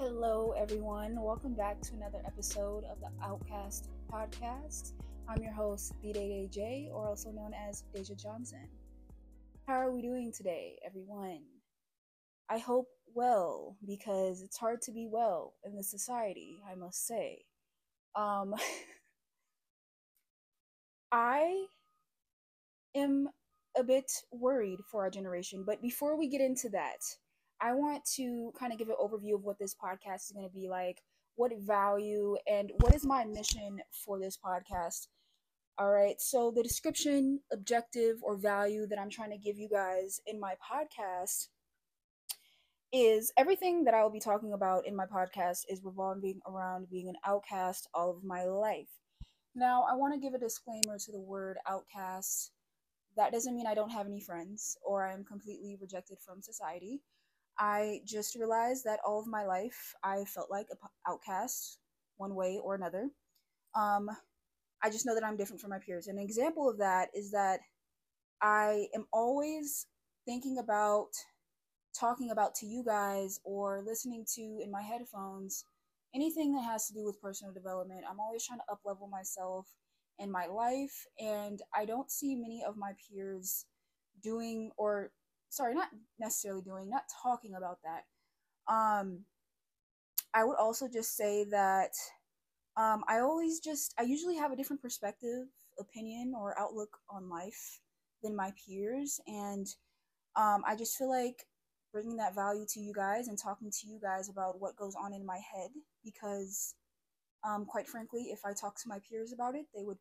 Hello, everyone. Welcome back to another episode of the Outcast podcast. I'm your host, B J, or also known as Deja Johnson. How are we doing today, everyone? I hope well, because it's hard to be well in this society, I must say. Um, I am a bit worried for our generation, but before we get into that, I want to kind of give an overview of what this podcast is going to be like, what value, and what is my mission for this podcast. All right, so the description, objective, or value that I'm trying to give you guys in my podcast is everything that I will be talking about in my podcast is revolving around being an outcast all of my life. Now, I want to give a disclaimer to the word outcast. That doesn't mean I don't have any friends or I'm completely rejected from society. I just realized that all of my life I felt like an outcast one way or another. Um, I just know that I'm different from my peers. An example of that is that I am always thinking about talking about to you guys or listening to in my headphones anything that has to do with personal development. I'm always trying to up level myself in my life, and I don't see many of my peers doing, or sorry, not necessarily doing, not talking about that. um I would also just say that I usually have a different perspective, opinion, or outlook on life than my peers. And I just feel like bringing that value to you guys and talking to you guys about what goes on in my head, because quite frankly, if I talk to my peers about it, they would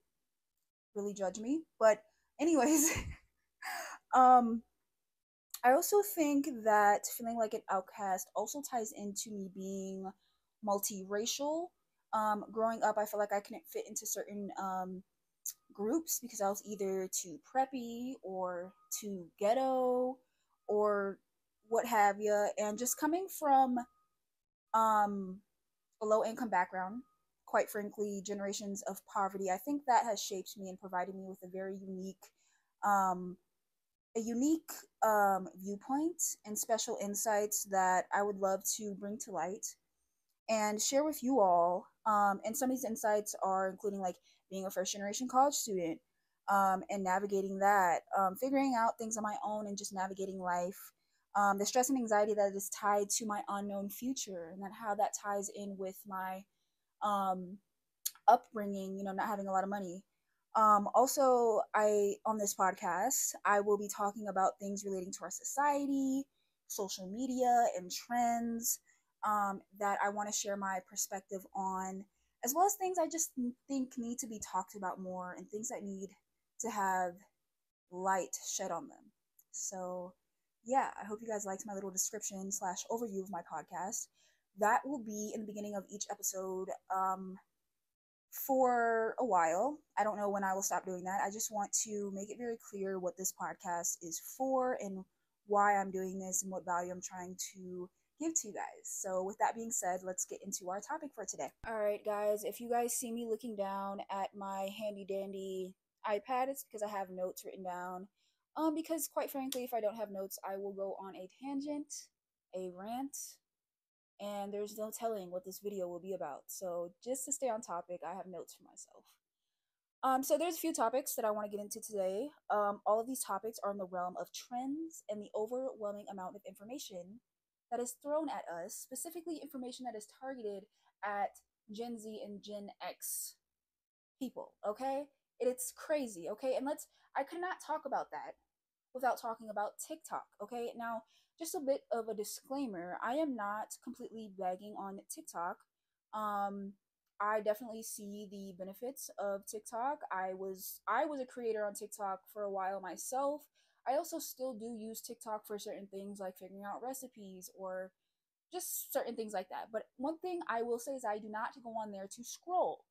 really judge me. But, anyways, um, I also think that feeling like an outcast also ties into me being multiracial. Growing up, I feel like I couldn't fit into certain groups because I was either too preppy or too ghetto or what have you. And just coming from um, a low income background, quite frankly, generations of poverty, I think that has shaped me and provided me with a very um, unique viewpoint and special insights that I would love to bring to light and share with you all. And some of these insights are including like being a first generation college student, and navigating that, figuring out things on my own and just navigating life, the stress and anxiety that is tied to my unknown future, and then how that ties in with my um, upbringing, not having a lot of money. Also, I on this podcast, I will be talking about things relating to our society, social media, and trends, that I want to share my perspective on, as well as things I just think need to be talked about more and things that need to have light shed on them. So, yeah, I hope you guys liked my little description slash overview of my podcast. That will be in the beginning of each episode. For a while. I don't know when I will stop doing that. I just want to make it very clear what this podcast is for and why I'm doing this and what value I'm trying to give to you guys. So, with that being said, let's get into our topic for today. All right, guys, if you guys see me looking down at my handy dandy iPad, it's because I have notes written down. Because quite frankly, if I don't have notes, I will go on a tangent, a rant, and there's no telling what this video will be about. So just to stay on topic, I have notes for myself. So there's a few topics that I want to get into today. All of these topics are in the realm of trends and the overwhelming amount of information that is thrown at us, specifically information that is targeted at Gen Z and Gen X people, okay? It's crazy, okay? And I could not talk about that without talking about TikTok, okay? Now, just a bit of a disclaimer, I am not completely bagging on TikTok. Um, I definitely see the benefits of TikTok. I was a creator on TikTok for a while myself. I also still do use TikTok for certain things like figuring out recipes or just certain things like that. But one thing I will say is I do not go on there to scroll.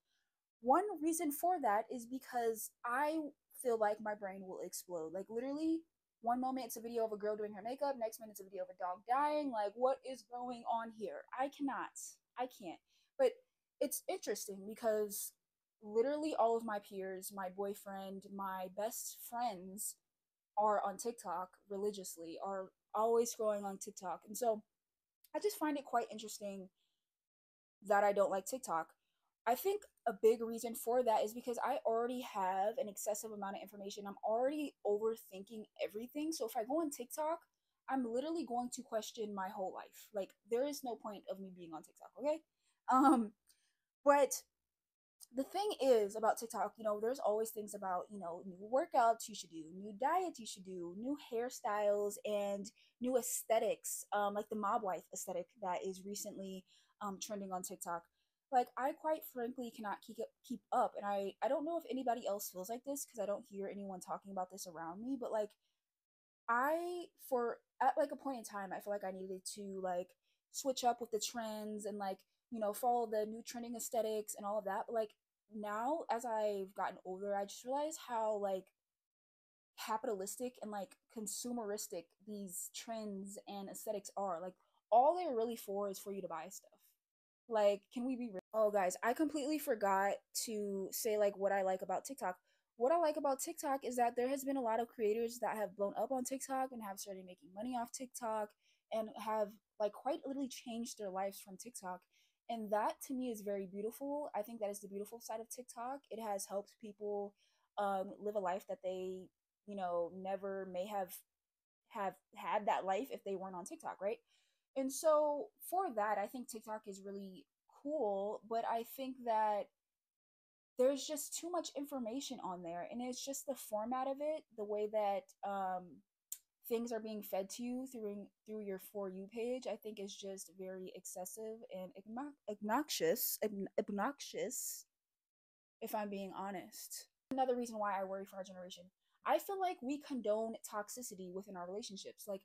One reason for that is because I feel like my brain will explode. Like, literally, one moment it's a video of a girl doing her makeup, next minute it's a video of a dog dying. Like, what is going on here? I cannot. I can't. But it's interesting because literally all of my peers, my boyfriend, my best friends are on TikTok religiously, are always scrolling on TikTok. And so I just find it quite interesting that I don't like TikTok. I think a big reason for that is because I already have an excessive amount of information. I'm already overthinking everything. So if I go on TikTok, I'm literally going to question my whole life. Like there is no point of me being on TikTok, okay? Um but the thing is about TikTok, there's always things about, new workouts you should do, new diets you should do, new hairstyles, and new aesthetics, like the mob wife aesthetic that is recently trending on TikTok. Like, I quite frankly cannot keep up, and I don't know if anybody else feels like this because I don't hear anyone talking about this around me, but like, for at like a point in time, I feel like I needed to like switch up with the trends and like, follow the new trending aesthetics and all of that. But like now as I've gotten older, I just realized how like capitalistic and like consumeristic these trends and aesthetics are. Like all they're really for is for you to buy stuff. Like, can we be real? Oh, guys, I completely forgot to say like what I like about TikTok. What I like about TikTok is that there has been a lot of creators that have blown up on TikTok and have started making money off TikTok and have like quite literally changed their lives from TikTok. And that to me is very beautiful. I think that is the beautiful side of TikTok. It has helped people live a life that they, never may have had that life if they weren't on TikTok, right? And so for that, I think TikTok is really cool, but I think that there's just too much information on there, and it's just the format of it, the way that things are being fed to you through your For You page, I think is just very excessive and obnoxious, if I'm being honest. Another reason why I worry for our generation. I feel like we condone toxicity within our relationships. Like,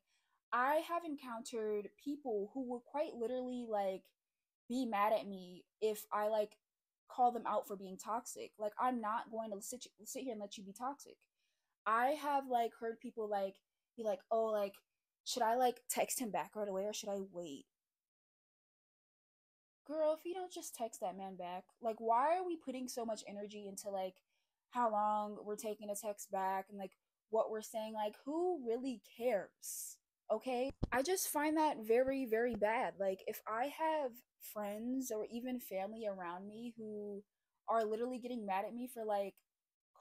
I have encountered people who would quite literally like be mad at me if I like call them out for being toxic. Like, I'm not going to sit here and let you be toxic. I have like heard people like be like, "Oh, like should I like text him back right away or should I wait?" Girl, if you don't just text that man back, like why are we putting so much energy into like how long we're taking a text back and like what we're saying? Like who really cares? Okay? I just find that very, very bad. Like if I have friends or even family around me who are literally getting mad at me for like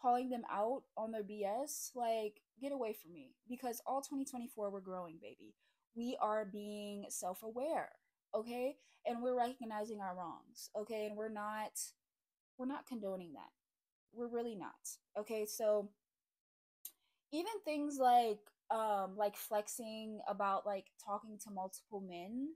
calling them out on their BS, like get away from me because all 2024 we're growing, baby. We are being self-aware, okay? And we're recognizing our wrongs, okay? And we're not condoning that. We're really not. Okay? So even things like flexing about like talking to multiple men,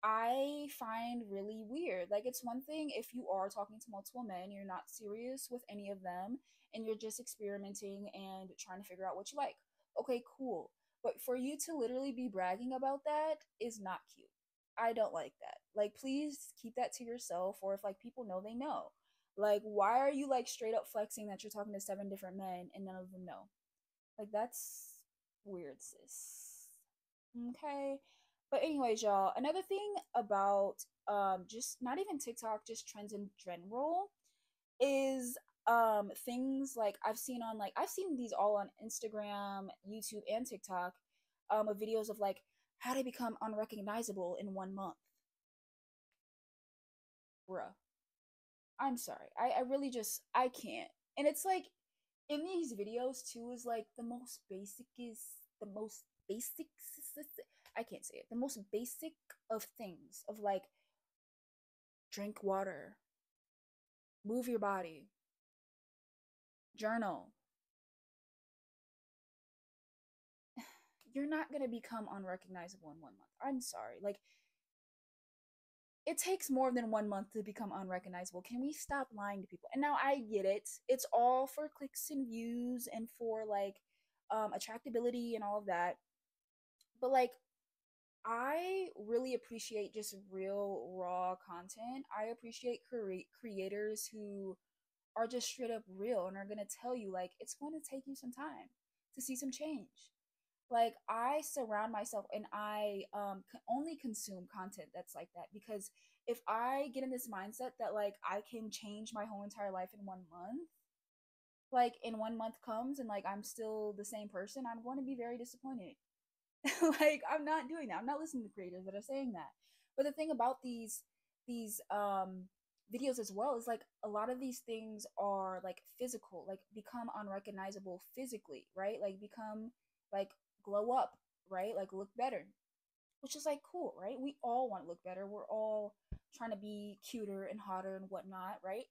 I find really weird. Like, it's one thing if you are talking to multiple men, you're not serious with any of them, and you're just experimenting and trying to figure out what you like. Okay, cool. But for you to literally be bragging about that is not cute. I don't like that. Like, please keep that to yourself, or if like people know, they know. Like, why are you like straight up flexing that you're talking to 7 different men and none of them know? Like, that's weird, sis. Okay. But anyways, y'all, another thing about just not even TikTok, just trends in general is things like I've seen these all on Instagram, YouTube, and TikTok of videos of like how to become unrecognizable in 1 month. Bruh. I'm sorry. I really just I can't. And it's like in these videos too is like the most basic I can't say it. The most basic of things of like drink water, move your body, journal. You're not going to become unrecognizable in 1 month. I'm sorry. Like it takes more than 1 month to become unrecognizable. Can we stop lying to people? And now I get it. It's all for clicks and views and for like attractability and all of that. But like I really appreciate just real raw content. I appreciate creators who are just straight up real and are going to tell you like it's going to take you some time to see some change. Like I surround myself and I only consume content that's like that because if I get in this mindset that like I can change my whole entire life in 1 month, like in 1 month comes and like I'm still the same person, I'm going to be very disappointed. Like I'm not doing that. I'm not listening to creators that are saying that. But the thing about these these videos as well, is like a lot of these things are like physical, like become unrecognizable physically, right? Like become like glow up, right? Like look better, which is like cool, right? We all want to look better. We're all trying to be cuter and hotter and whatnot, right?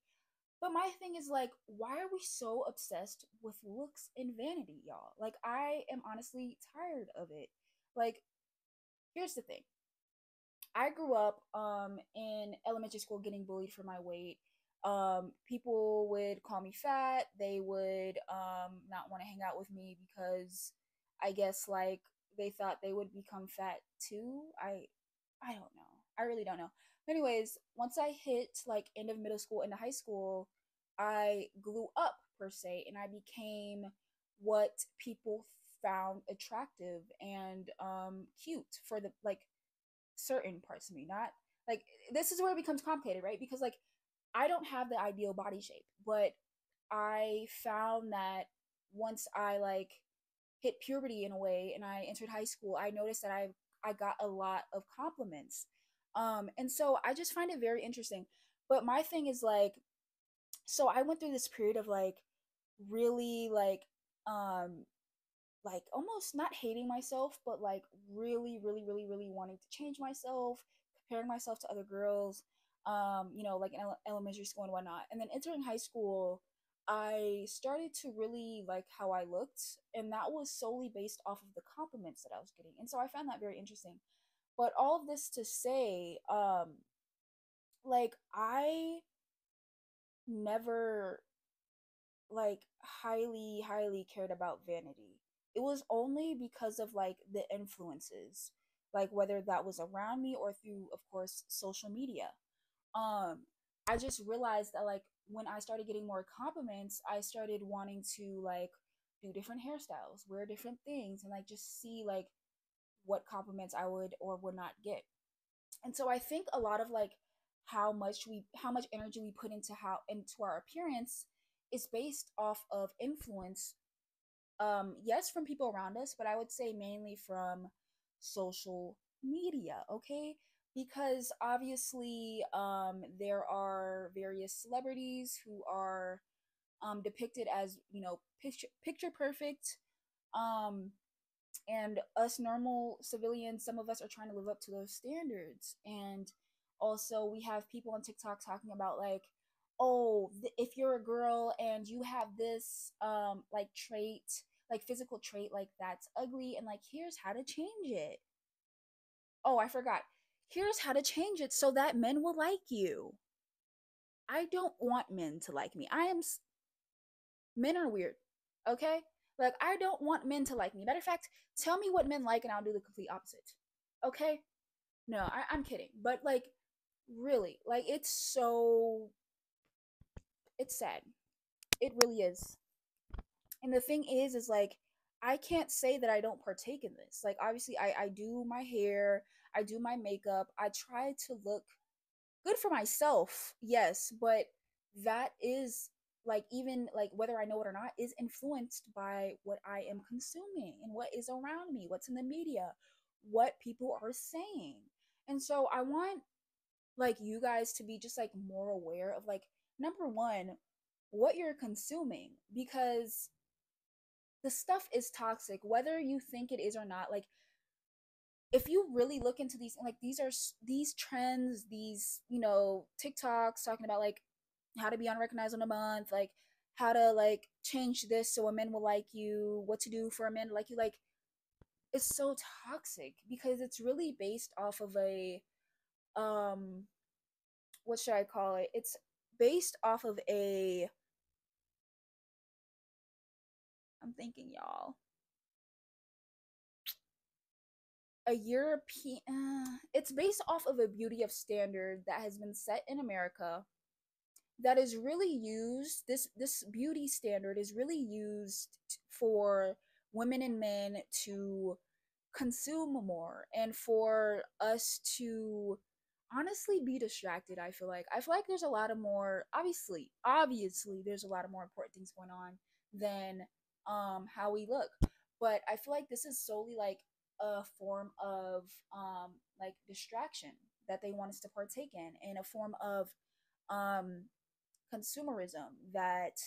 But my thing is like, why are we so obsessed with looks and vanity, y'all? Like, I am honestly tired of it. Like, here's the thing. I grew up in elementary school getting bullied for my weight. People would call me fat. They would not want to hang out with me because I guess like they thought they would become fat too. I don't know. I really don't know. Anyways, once I hit like end of middle school into high school, I grew up per se and I became what people found attractive and cute for the like certain parts of me, not like this is where it becomes complicated, right? Because like I don't have the ideal body shape, but I found that once I like hit puberty in a way and I entered high school, I noticed that I got a lot of compliments. And so I just find it very interesting. But my thing is like, so I went through this period of really um like almost not hating myself, but like really wanting to change myself, comparing myself to other girls, like in elementary school and whatnot. And then entering high school, I started to really like how I looked, and that was solely based off of the compliments that I was getting. And so I found that very interesting. But all of this to say, like I never like highly cared about vanity. It was only because of like the influences, like whether that was around me or through of course social media. um I just realized that like when I started getting more compliments, I started wanting to like do different hairstyles, wear different things, and like just see like what compliments I would or would not get. And so I think a lot of like how much energy we put into our appearance is based off of influence, yes, from people around us, but I would say mainly from social media, okay? Because obviously there are various celebrities who are depicted as, picture perfect, um and us normal civilians, some of us are trying to live up to those standards. And also we have people on TikTok talking about like, oh, if you're a girl and you have this like trait, like physical trait, like that's ugly, and like here's how to change it. Oh, I forgot. Here's how to change it so that men will like you. I don't want men to like me. Men are weird. Okay? Like I don't want men to like me. Matter of fact, tell me what men like and I'll do the complete opposite. Okay? No, I'm kidding. But like really, like it's sad. It really is. And the thing is like I can't say that I don't partake in this. Like obviously I do my hair, I do my makeup, I try to look good for myself, yes, but that is like even like whether I know it or not is influenced by what I am consuming and what is around me, what's in the media, what people are saying. And so I want like you guys to be just like more aware of like number one, what you're consuming, because the stuff is toxic whether you think it is or not. Like if you really look into these, like these trends, these TikToks talking about like how to be unrecognized in a month, like how to like change this so a man will like you, what to do for a man to like you, like it's so toxic because it's really based off of a um what should I call it, it's based off of a, I'm thinking y'all, a European, it's based off of a beauty of standard that has been set in America, that is really used, this beauty standard is really used for women and men to consume more and for us to honestly be distracted. I feel like there's a lot of more, obviously there's a lot of more important things going on than how we look, but I feel like this is solely like a form of like distraction, that they want us to partake in a form of um, consumerism that,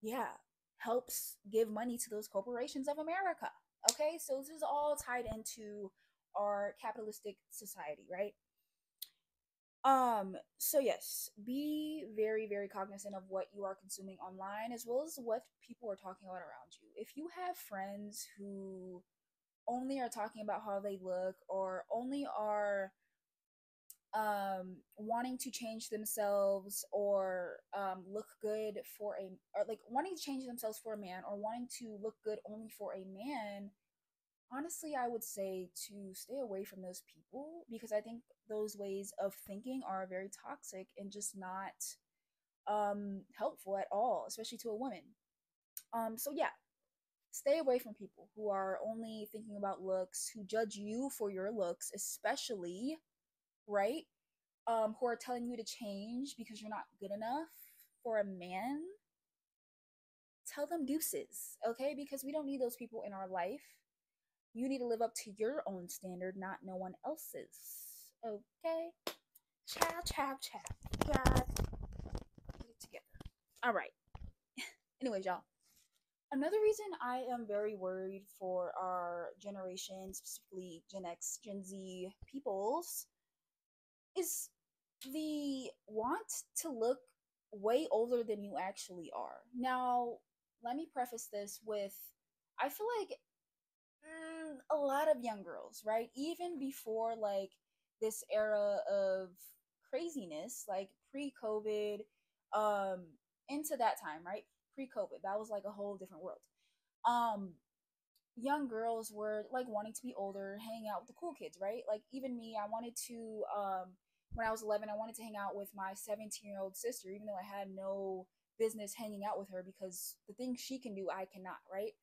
yeah, helps give money to those corporations of America. Okay, so this is all tied into our capitalistic society, right? So yes, be very, very cognizant of what you are consuming online as well as what people are talking about around you. If you have friends who only are talking about how they look or only are wanting to change themselves or look good for a or like wanting to change themselves for a man or wanting to look good only for a man, honestly I would say to stay away from those people because I think those ways of thinking are very toxic and just not helpful at all, especially to a woman. So yeah, stay away from people who are only thinking about looks, who judge you for your looks, especially, right? Who are telling you to change because you're not good enough for a man. Tell them deuces, okay? Because we don't need those people in our life. You need to live up to your own standard, not no one else's. Okay? Chow, chow, chow. God, get it together. All right. Anyways, y'all. Another reason I am very worried for our generation, specifically Gen X, Gen Z peoples, is the want to look way older than you actually are. Now, let me preface this with I feel like a lot of young girls, right? Even before like this era of craziness, like pre-COVID, um, into that time, right? Pre-COVID, that was like a whole different world. Um, Young girls were like wanting to be older, hang out with the cool kids, right? Like even me, I wanted to when I was 11, I wanted to hang out with my 17-year-old sister even though I had no business hanging out with her because the things she can do I cannot, right?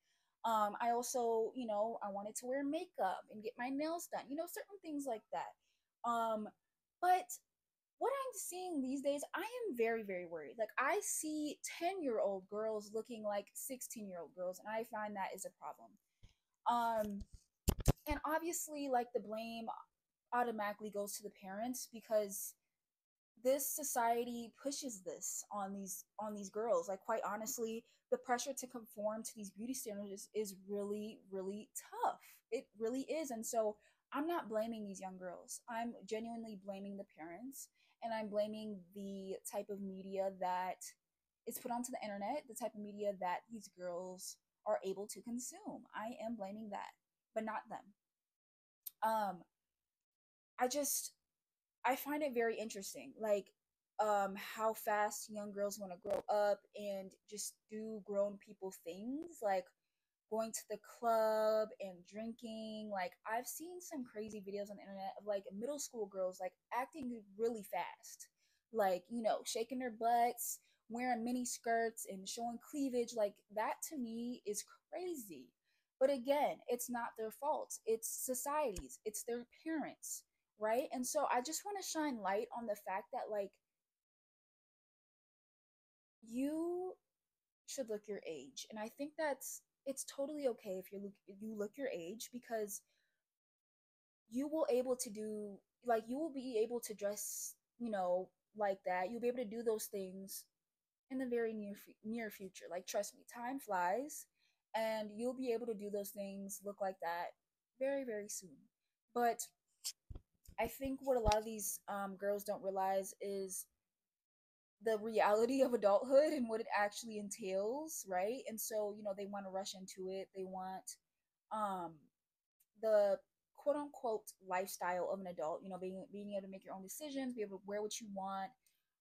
I also, I wanted to wear makeup and get my nails done, certain things like that. But what I'm seeing these days, I am very, very worried. Like, I see 10-year-old girls looking like 16-year-old girls, and I find that is a problem. Um, and obviously, like the blame automatically goes to the parents because this society pushes this on these girls. Like quite honestly, the pressure to conform to these beauty standards is really, really tough. It really is. And so I'm not blaming these young girls. I'm genuinely blaming the parents and I'm blaming the type of media that is put onto the internet, the type of media that these girls are able to consume. I am blaming that, but not them. Um, I just I find it very interesting, like how fast young girls want to grow up and just do grown people things, like going to the club and drinking. Like I've seen some crazy videos on the internet of like middle school girls like acting really fast, like shaking their butts, wearing mini skirts and showing cleavage. Like that to me is crazy. But again, it's not their fault. It's society's. It's their parents, right? And so I just want to shine light on the fact that like you should look your age. And I think it's totally okay if you look your age because you will able to do like you will be able to dress, like that. You'll be able to do those things in the very near future. Like trust me, time flies and you'll be able to do those things, look like that very, very soon. But I think what a lot of these girls don't realize is the reality of adulthood and what it actually entails, right? And so, they want to rush into it. They want um the quote unquote lifestyle of an adult, being able to make your own decisions, be able to wear what you want,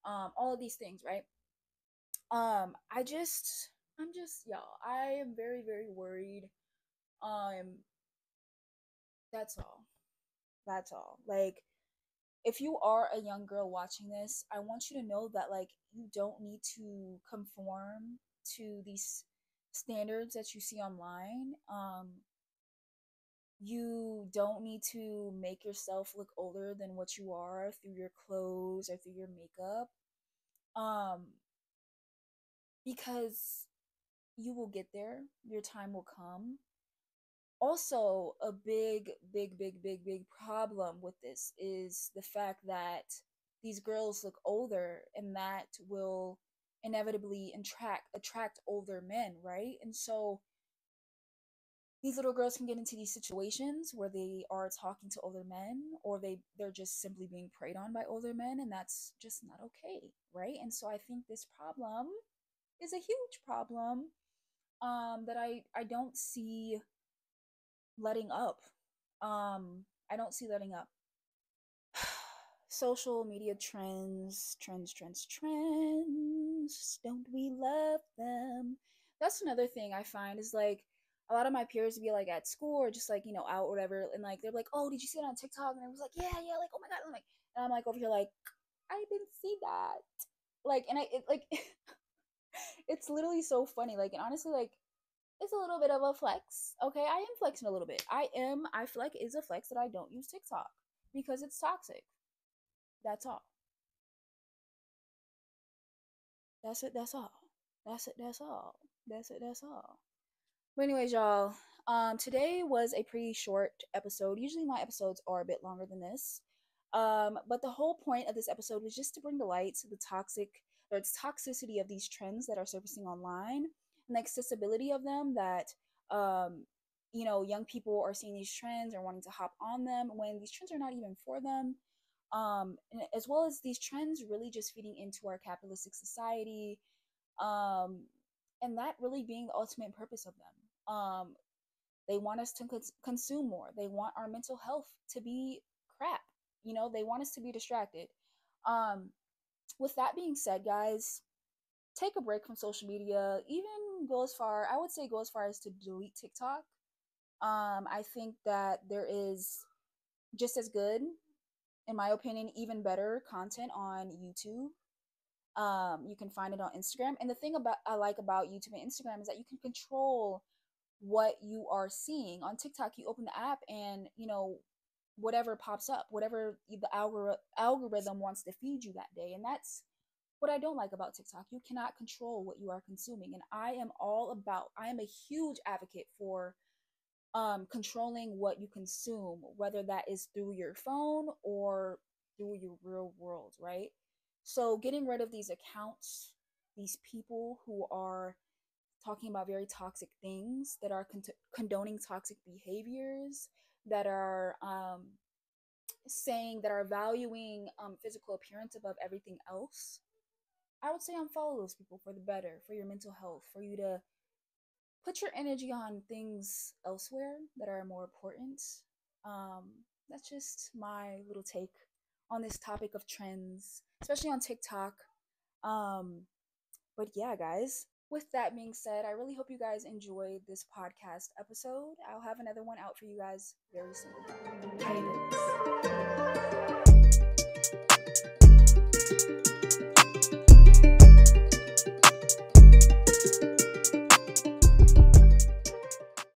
all of these things, right? I'm just y'all, I am very, very worried. Um, that's all. That's all. Like if you are a young girl watching this, I want you to know that like you don't need to conform to these standards that you see online. You don't need to make yourself look older than what you are through your clothes or through your makeup. Um, because you will get there. Your time will come. Also, a big problem with this is the fact that these girls look older, and that will inevitably attract older men, right? And so these little girls can get into these situations where they are talking to older men, or they're just simply being preyed on by older men, and that's just not okay, right? And so I think this problem is a huge problem, that I don't see letting up. I don't see letting up. Social media trends. Don't we love them? That's another thing I find is like a lot of my peers be like at school or just like, out or whatever, and like they're like, "Oh, did you see it on TikTok?" And I was like, "Yeah, like, oh my god." And I'm like over here like, "I didn't see that." Like, and it's literally so funny. Like, and honestly, like, it's a little bit of a flex. Okay, I am flexing a little bit. I feel like it is a flex that I don't use TikTok because it's toxic. That's all. That's it. That's all. That's it. That's all. That's it. That's all. But anyways, y'all. Today was a pretty short episode. Usually my episodes are a bit longer than this. But the whole point of this episode was just to bring to light the toxicity of these trends that are surfacing online, and the accessibility of them, that um young people are seeing these trends or wanting to hop on them when these trends are not even for them. And as well as these trends really just feeding into our capitalistic society, um, and that really being the ultimate purpose of them. They want us to consume more. They want our mental health to be crap. They want us to be distracted. Um, with that being said, guys, take a break from social media. Even go as far, I would say, go as far as to delete TikTok. I think that there is just as good, in my opinion, even better content on YouTube. You can find it on Instagram. And the thing about I like about YouTube and Instagram is that you can control what you are seeing. On TikTok, you open the app and whatever pops up, whatever the algorithm wants to feed you that day. And that's what I don't like about TikTok. You cannot control what you are consuming. And I am a huge advocate for controlling what you consume, whether that is through your phone or through your real world, right? So getting rid of these accounts, these people who are talking about very toxic things, that are condoning toxic behaviors, that are saying that are valuing physical appearance above everything else. I would say unfollow those people for the better, for your mental health, for you to put your energy on things elsewhere that are more important. Um, that's just my little take on this topic of trends, especially on TikTok. Um, but yeah, guys, with that being said, I really hope you guys enjoyed this podcast episode. I'll have another one out for you guys very soon.